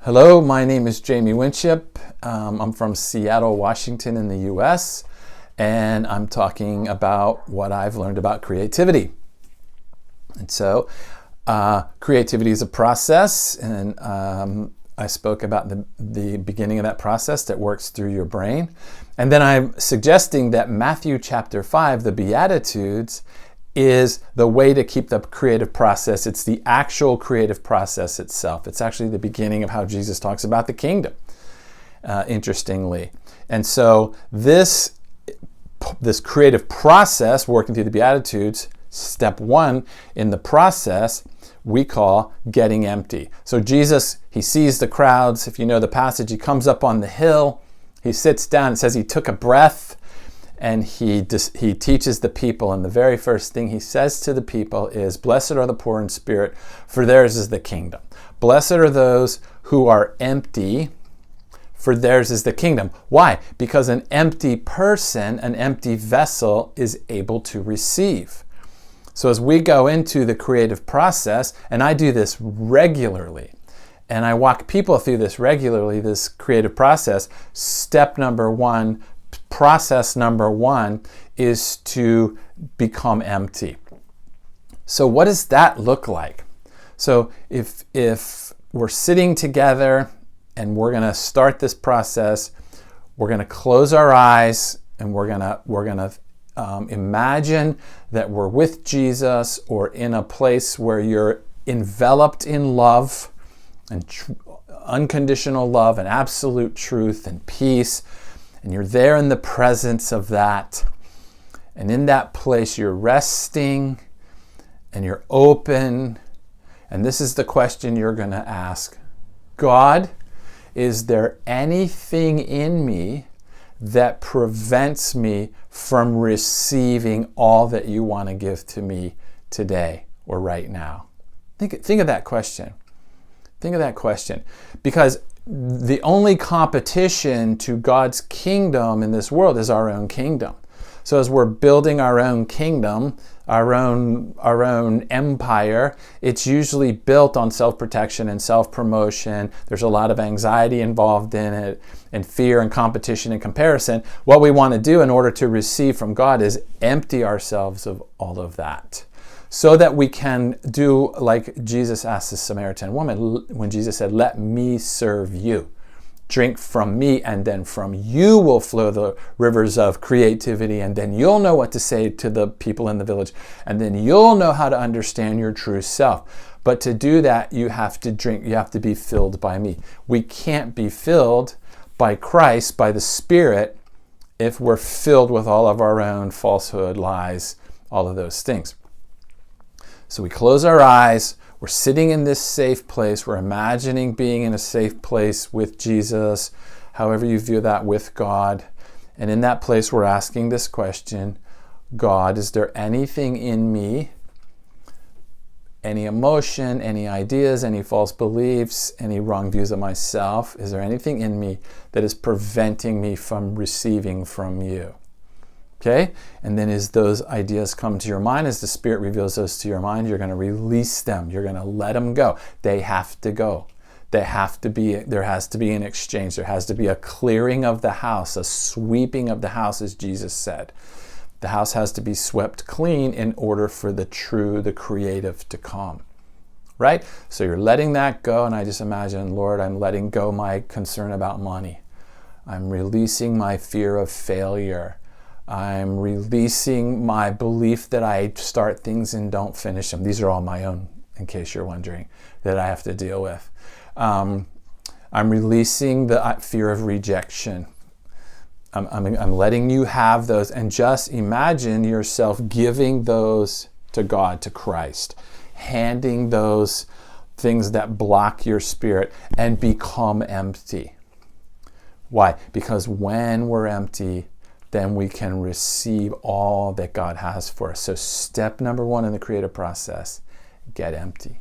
Hello, my name is Jamie Winship. I'm from Seattle, Washington in the US, and I'm talking about what I've learned about creativity. And so, creativity is a process, and I spoke about the beginning of that process that works through your brain. And then I'm suggesting that Matthew chapter 5, the Beatitudes, is the way to keep the creative process. It's the actual creative process itself. It's actually the beginning of how Jesus talks about the kingdom, interestingly. And so this creative process, working through the Beatitudes, step one in the process, we call getting empty. So Jesus, he sees the crowds. If you know the passage, he comes up on the hill, he sits down, it says he took a breath, and he teaches the people, and the very first thing he says to the people is, "Blessed are the poor in spirit, for theirs is the kingdom. Blessed are those who are empty, for theirs is the kingdom." Why? Because an empty person, an empty vessel, is able to receive. So as we go into the creative process, and I do this regularly, and I walk people through this regularly, this creative process, process number one is to become empty. So what does that look like? So if we're sitting together and we're going to start this process, we're going to close our eyes and we're going to imagine that we're with Jesus, or in a place where you're enveloped in love and unconditional love and absolute truth and peace. And you're there in the presence of that. And in that place, you're resting and you're open. And this is the question you're going to ask. God, is there anything in me that prevents me from receiving all that you want to give to me today or right now? Think of that question. Think of that question. Because the only competition to God's kingdom in this world is our own kingdom. So as we're building our own kingdom, our own empire, it's usually built on self-protection and self-promotion. There's a lot of anxiety involved in it, and fear and competition and comparison. What we want to do in order to receive from God is empty ourselves of all of that, so that we can do like Jesus asked the Samaritan woman when Jesus said, "Let me serve you. Drink from me, and then from you will flow the rivers of creativity, and then you'll know what to say to the people in the village, and then you'll know how to understand your true self." But to do that, you have to drink, you have to be filled by me. We can't be filled by Christ, by the Spirit, if we're filled with all of our own falsehood, lies, all of those things. So we close our eyes, we're sitting in this safe place, we're imagining being in a safe place with Jesus, however you view that, with God. And in that place, we're asking this question: God, is there anything in me, any emotion, any ideas, any false beliefs, any wrong views of myself, is there anything in me that is preventing me from receiving from you? Okay? And then as those ideas come to your mind, as the Spirit reveals those to your mind, you're going to release them. You're going to let them go. They have to go. There has to be an exchange. There has to be a clearing of the house, a sweeping of the house, as Jesus said. The house has to be swept clean in order for the creative to come. Right? So you're letting that go, and I just imagine, Lord, I'm letting go my concern about money. I'm releasing my fear of failure. I'm releasing my belief that I start things and don't finish them. These are all my own, in case you're wondering, that I have to deal with. I'm releasing the fear of rejection. I'm letting you have those, and just imagine yourself giving those to God, to Christ, handing those things that block your spirit, and become empty. Why? Because when we're empty, then we can receive all that God has for us. So step number one in the creative process, get empty.